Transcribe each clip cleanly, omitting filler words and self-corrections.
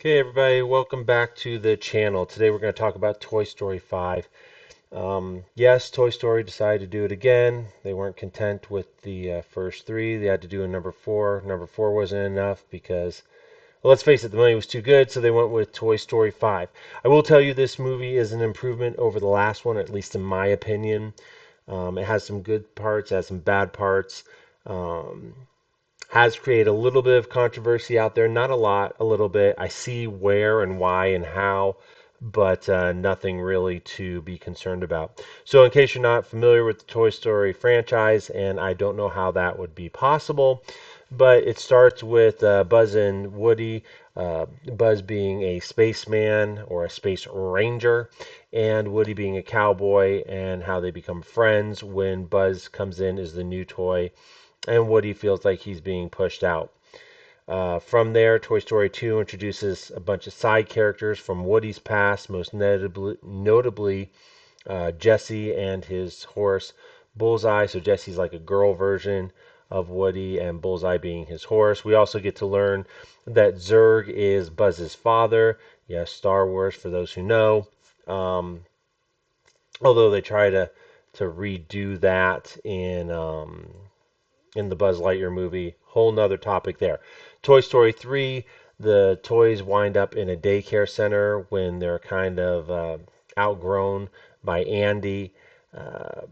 Okay, everybody, welcome back to the channel. Today we're going to talk about Toy Story 5. Yes, Toy Story decided to do it again. They weren't content with the first three. They had to do a number four. Number four wasn't enough because, well, let's face it, the money was too good, so they went with Toy Story 5. I will tell you this movie is an improvement over the last one, at least in my opinion. It has some good parts, it has some bad parts. Um, has created a little bit of controversy out there. Not a lot, a little bit. I see where and why and how, but nothing really to be concerned about. So, in case you're not familiar with the Toy Story franchise, and I don't know how that would be possible, but it starts with Buzz and Woody. Buzz being a spaceman or a space ranger, and Woody being a cowboy, and how they become friends when Buzz comes in as the new toy and Woody feels like he's being pushed out. From there, Toy Story 2 introduces a bunch of side characters from Woody's past, most notably Jesse and his horse Bullseye. So Jesse's like a girl version of Woody, and Bullseye being his horse. We also get to learn that Zurg is Buzz's father. Yes, Star Wars for those who know. Um, Although they try to redo that in the Buzz Lightyear movie. Whole nother topic there. Toy Story 3, the toys wind up in a daycare center when they're kind of outgrown by Andy. Uh,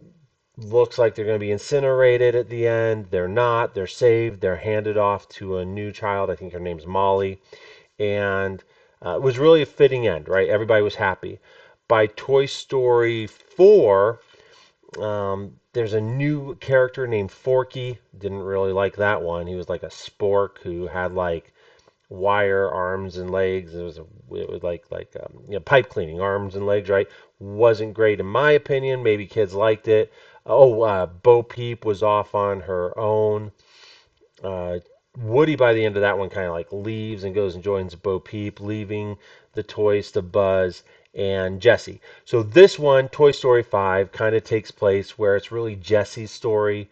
Looks like they're going to be incinerated at the end. They're not. They're saved. They're handed off to a new child. I think her name's Molly. And it was really a fitting end, right? Everybody was happy. By Toy Story 4, there's a new character named Forky. Didn't really like that one. He was like a spork who had like wire arms and legs. It was pipe cleaning arms and legs, right? Wasn't great in my opinion. Maybe kids liked it. Oh, Bo Peep was off on her own. Uh, Woody by the end of that one kind of like leaves and goes and joins Bo Peep, leaving the toys to Buzz and Jesse. So this one, Toy Story 5, kind of takes place where it's really Jesse's story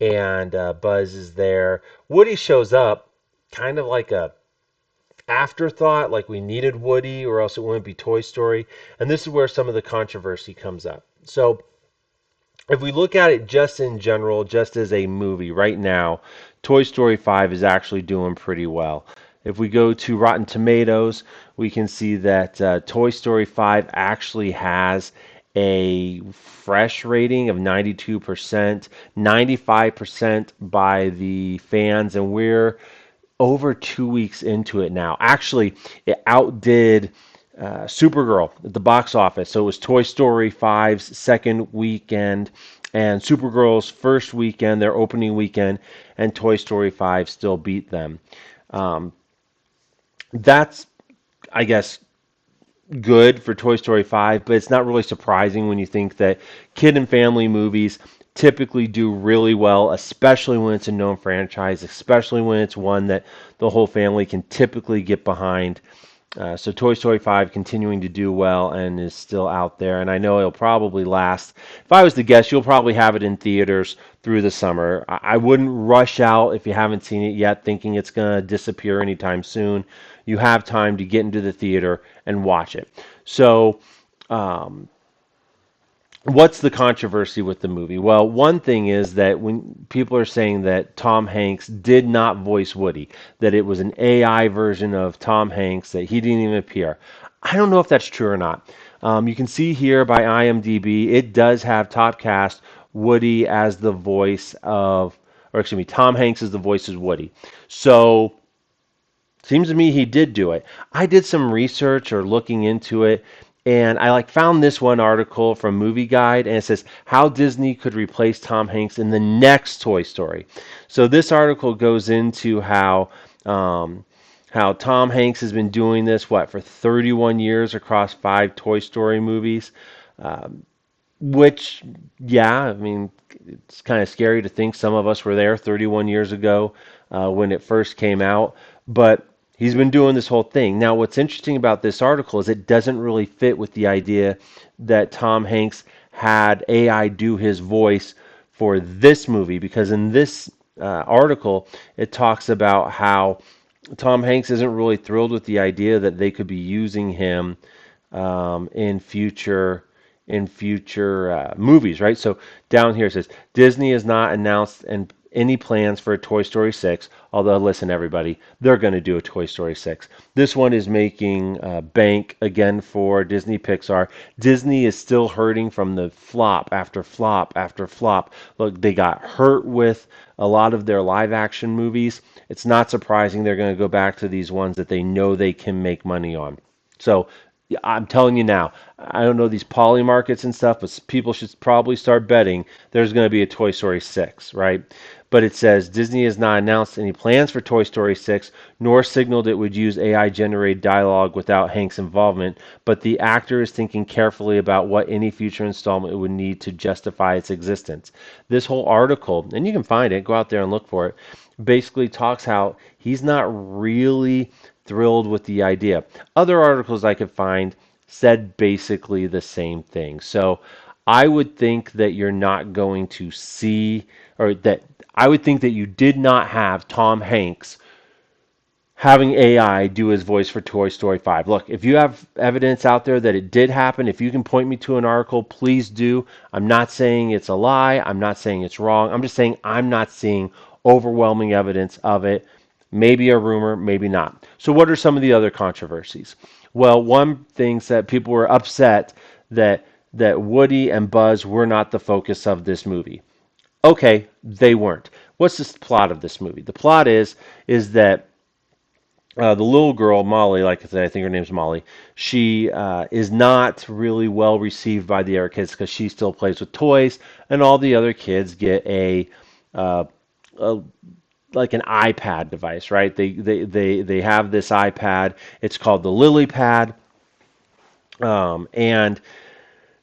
and Buzz is there. Woody shows up kind of like a afterthought, like we needed Woody or else it wouldn't be Toy Story. And this is where some of the controversy comes up. So if we look at it just in general, just as a movie right now, Toy Story 5 is actually doing pretty well. If we go to Rotten Tomatoes, we can see that Toy Story 5 actually has a fresh rating of 92%, 95% by the fans, and we're over 2 weeks into it now. Actually, it outdid Supergirl at the box office. So it was Toy Story 5's second weekend and Supergirl's first weekend, their opening weekend, and Toy Story 5 still beat them. Um, that's, I guess, good for Toy Story 5, but it's not really surprising when you think that kid and family movies typically do really well, especially when it's a known franchise, especially when it's one that the whole family can typically get behind. So Toy Story 5 continuing to do well and is still out there, and I know it'll probably last. If I was to guess, you'll probably have it in theaters through the summer. I wouldn't rush out if you haven't seen it yet, thinking it's going to disappear anytime soon. You have time to get into the theater and watch it. So, um, what's the controversy with the movie? Well, one thing is that when people are saying that Tom Hanks did not voice Woody, that it was an AI version of Tom Hanks, that he didn't even appear. I don't know if that's true or not. You can see here by IMDb, it does have top cast Woody as the voice of, or excuse me, Tom Hanks as the voice of Woody. So, seems to me he did do it. I did some research or looking into it, and I like found this one article from Movie Guide, and it says how Disney could replace Tom Hanks in the next Toy Story. So this article goes into um, how Tom Hanks has been doing this what for 31 years across five Toy Story movies. Um, which, yeah, I mean, it's kind of scary to think some of us were there 31 years ago when it first came out, but he's been doing this whole thing. Now, what's interesting about this article is it doesn't really fit with the idea that Tom Hanks had AI do his voice for this movie, because in this article, it talks about how Tom Hanks isn't really thrilled with the idea that they could be using him in future movies, right? So down here it says Disney has not announced any plans for a Toy Story 6. Although, listen, everybody, they're going to do a Toy Story 6. This one is making bank again for Disney Pixar. Disney is still hurting from the flop after flop after flop. Look, they got hurt with a lot of their live action movies. It's not surprising they're going to go back to these ones that they know they can make money on. So yeah, I'm telling you now, I don't know these poly markets and stuff, but people should probably start betting there's going to be a Toy Story 6, right? But it says Disney has not announced any plans for Toy Story 6, nor signaled it would use AI generated dialogue without Hank's involvement, but the actor is thinking carefully about what any future installment would need to justify its existence. This whole article, and you can find it, go out there and look for it, basically talks how he's not really thrilled with the idea. Other articles I could find said basically the same thing. So I would think that you're not going to see, or that I would think that you did not have Tom Hanks having AI do his voice for Toy Story 5. Look, if you have evidence out there that it did happen, if you can point me to an article, please do. I'm not saying it's a lie. I'm not saying it's wrong. I'm just saying I'm not seeing overwhelming evidence of it. Maybe a rumor, maybe not. So, what are some of the other controversies? Well, one thing that people were upset that Woody and Buzz were not the focus of this movie. Okay, they weren't. What's the plot of this movie? The plot is that the little girl Molly, like I said, I think her name's Molly. She is not really well received by the other kids because she still plays with toys, and all the other kids get uh, a like an iPad device, right? They have this iPad. It's called the Lily Pad, and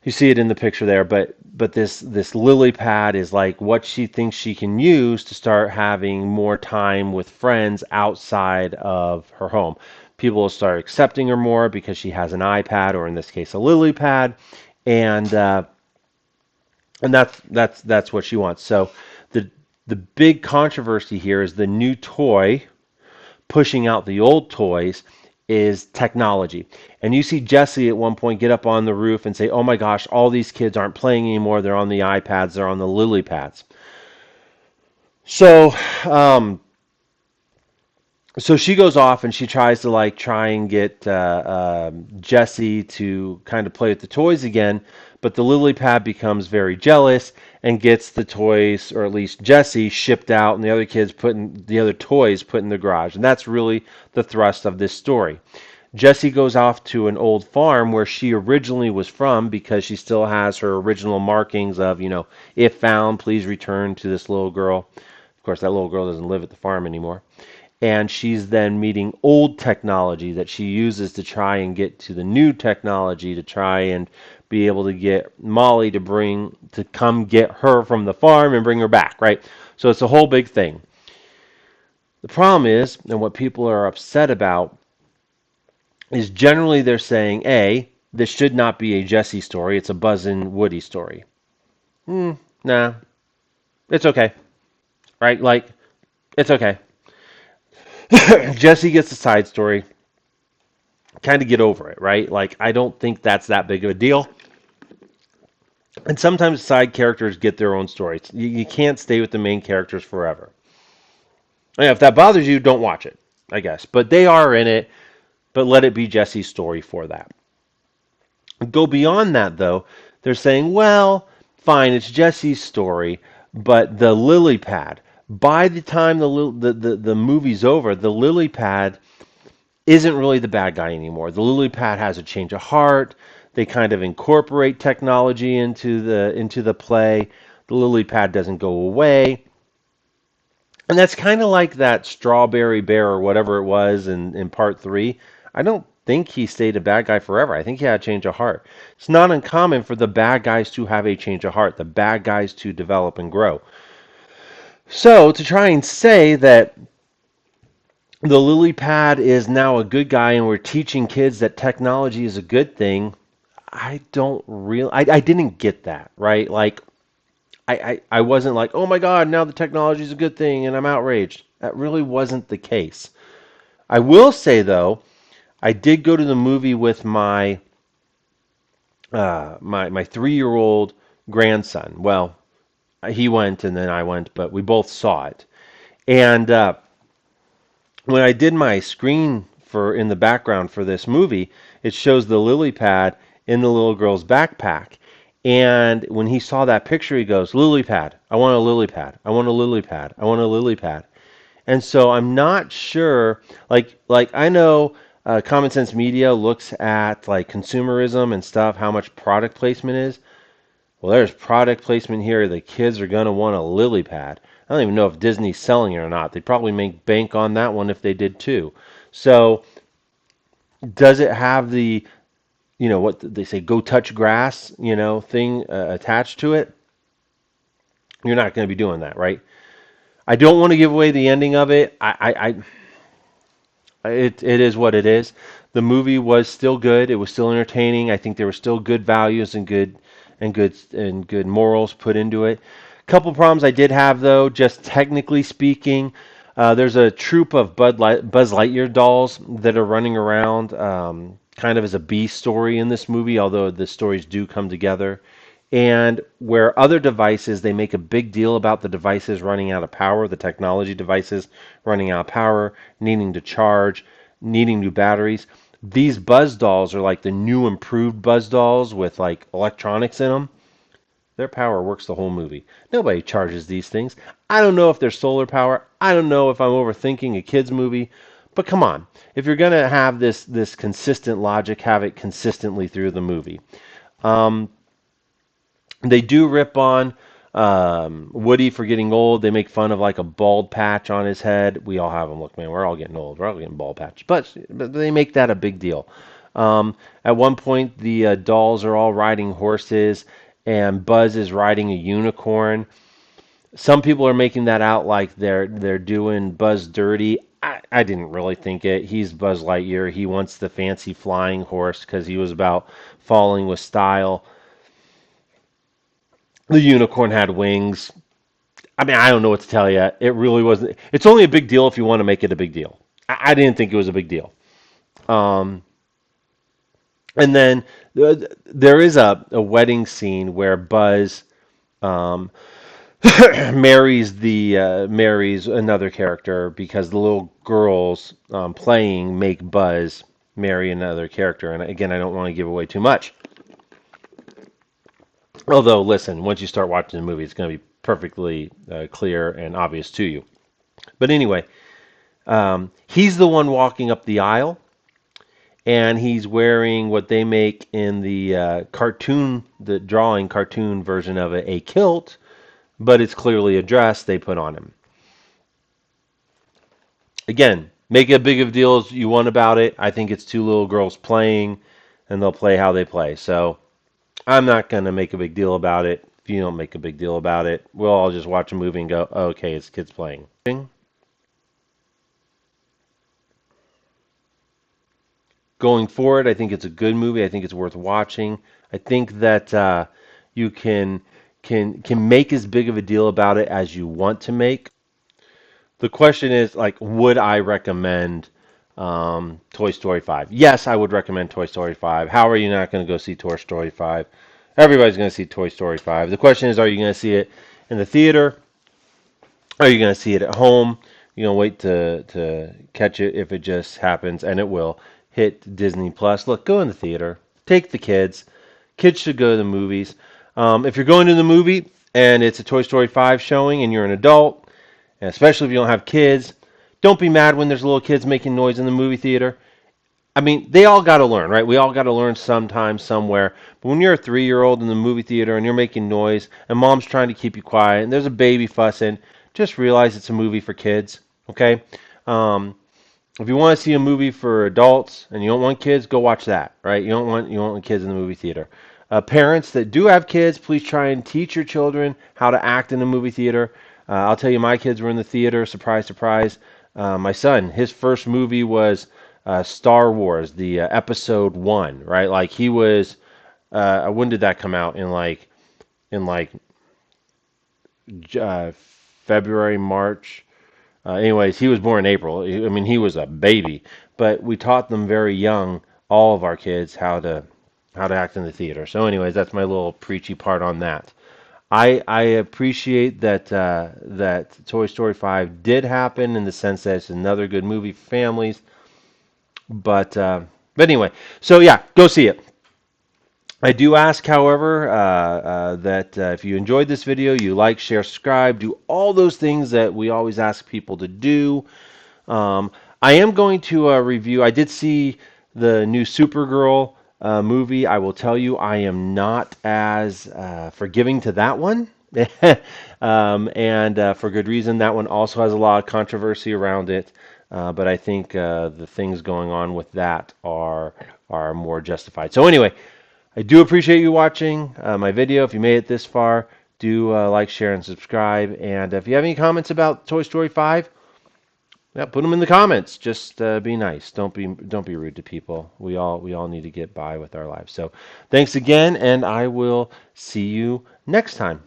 you see it in the picture there. But this lily pad is like what she thinks she can use to start having more time with friends outside of her home. People will start accepting her more because she has an iPad, or in this case, a lily pad, and that's what she wants. So the the big controversy here is the new toy pushing out the old toys is technology. And you see Jesse at one point get up on the roof and say, "Oh my gosh, all these kids aren't playing anymore. They're on the iPads. They're on the lily pads." So, um, so she goes off and she tries to try and get Jesse to kind of play with the toys again, but the lily pad becomes very jealous and gets the toys, or at least Jesse, shipped out, and the other kids the other toys put in the garage. And that's really the thrust of this story. Jessie goes off to an old farm where she originally was from because she still has her original markings of, if found, please return to this little girl. Of course, that little girl doesn't live at the farm anymore. And she's then meeting old technology that she uses to try and get to the new technology to try and be able to get Molly to come get her from the farm and bring her back, right? So it's a whole big thing. The problem is, and what people are upset about, is generally they're saying, A, this should not be a Jesse story, it's a Buzz and Woody story. Nah, it's okay, right? Like, it's okay. Jesse gets a side story. Kind of get over it, right? Like, I don't think that's that big of a deal. And sometimes side characters get their own stories. You can't stay with the main characters forever. And if that bothers you, don't watch it, I guess. But they are in it, but let it be Jesse's story for that. Go beyond that, though. They're saying, well, fine, it's Jesse's story, but the lily pad. By the time the movie's over, the lily pad isn't really the bad guy anymore. The lily pad has a change of heart. They kind of incorporate technology into the play. The lily pad doesn't go away. And that's kind of like that strawberry bear or whatever it was in part three. I don't think he stayed a bad guy forever. I think he had a change of heart. It's not uncommon for the bad guys to have a change of heart, the bad guys to develop and grow. So to try and say that the lily pad is now a good guy and we're teaching kids that technology is a good thing, I didn't get that, right? Like, I wasn't like, oh my God, now the technology is a good thing and I'm outraged. That really wasn't the case. I will say though, I did go to the movie with my 3-year-old grandson. Well, he went and then I went, but we both saw it. And when I did my screen for in the background for this movie, it shows the lily pad in the little girl's backpack. And when he saw that picture, he goes, "Lily pad. I want a lily pad. I want a lily pad. I want a lily pad." And so I'm not sure. Like I know Common Sense Media looks at like consumerism and stuff, how much product placement is. Well, there's product placement here. The kids are gonna want a lily pad. I don't even know if Disney's selling it or not. They'd probably make bank on that one if they did too. So does it have the, what they say, go touch grass, thing attached to it? You're not going to be doing that, right? I don't want to give away the ending of it. It is what it is. The movie was still good. It was still entertaining. I think there were still good values and good morals put into it. A couple problems I did have though, just technically speaking. There's a troop of Buzz Lightyear dolls that are running around, kind of as a B story in this movie, although the stories do come together. And where other devices, they make a big deal about the devices running out of power, the technology devices running out of power, needing to charge, needing new batteries. These Buzz dolls are like the new improved Buzz dolls with like electronics in them. Their power works the whole movie. Nobody charges these things. I don't know if they're solar power. I don't know if I'm overthinking a kids movie. But come on, if you're gonna have this consistent logic, have it consistently through the movie. Um, they do rip on Woody for getting old. They make fun of like a bald patch on his head. We all have them. Look, man, we're all getting old. We're all getting bald patch. But they make that a big deal. At one point, the dolls are all riding horses, and Buzz is riding a unicorn. Some people are making that out like they're doing Buzz dirty. I didn't really think it. He's Buzz Lightyear. He wants the fancy flying horse because he was about falling with style. The unicorn had wings. I mean, I don't know what to tell you. It really wasn't. It's only a big deal if you want to make it a big deal. I didn't think it was a big deal. Um, and then there is a wedding scene where Buzz um, marries another character because the little girls playing make Buzz marry another character. And again, I don't want to give away too much. Although, listen, once you start watching the movie, it's going to be perfectly clear and obvious to you. But anyway, he's the one walking up the aisle, and he's wearing what they make in the the drawing cartoon version of it, a kilt, but it's clearly a dress they put on him. Again, make as big of a deal as you want about it. I think it's two little girls playing, and they'll play how they play. So I'm not going to make a big deal about it. If you don't make a big deal about it, we'll all just watch a movie and go, oh, okay, it's kids playing. Going forward, I think it's a good movie. I think it's worth watching. I think that you can make as big of a deal about it as you want to make. The question is like, would I recommend Toy Story 5? Yes, I would recommend Toy Story 5. How are you not going to go see Toy Story 5? Everybody's going to see Toy Story 5. The question is, are you going to see it in the theater? Are you going to see it at home? You know, wait to catch it if it just happens, and it will hit Disney Plus. Look, go in the theater. Take the kids. Kids should go to the movies. If you're going to the movie and it's a Toy Story 5 showing and you're an adult, and especially if you don't have kids, don't be mad when there's little kids making noise in the movie theater. I mean, they all got to learn, right? We all got to learn sometime, somewhere. But when you're a 3-year-old in the movie theater and you're making noise and mom's trying to keep you quiet and there's a baby fussing, just realize it's a movie for kids, okay? Um, if you want to see a movie for adults and you don't want kids, go watch that, right? You don't want kids in the movie theater. Parents that do have kids, please try and teach your children how to act in the movie theater. I'll tell you, my kids were in the theater. Surprise, surprise. My son, his first movie was Star Wars, the Episode One, right? Like he was. When did that come out? In like uh, February, March. Anyways, he was born in April. I mean, he was a baby, but we taught them very young, all of our kids, how to act in the theater. So, anyways, that's my little preachy part on that. I appreciate that Toy Story 5 did happen in the sense that it's another good movie for families. But anyway, so yeah, go see it. I do ask, however, that if you enjoyed this video, you like, share, subscribe, do all those things that we always ask people to do. Um, I am going to review. I did see the new Supergirl movie. I will tell you, I am not as forgiving to that one. And for good reason. That one also has a lot of controversy around it. But I think the things going on with that are more justified. So anyway, I do appreciate you watching my video. If you made it this far, do like, share, and subscribe. And if you have any comments about Toy Story 5, yeah, put them in the comments. Just be nice. Don't be rude to people. We all need to get by with our lives. So, thanks again, and I will see you next time.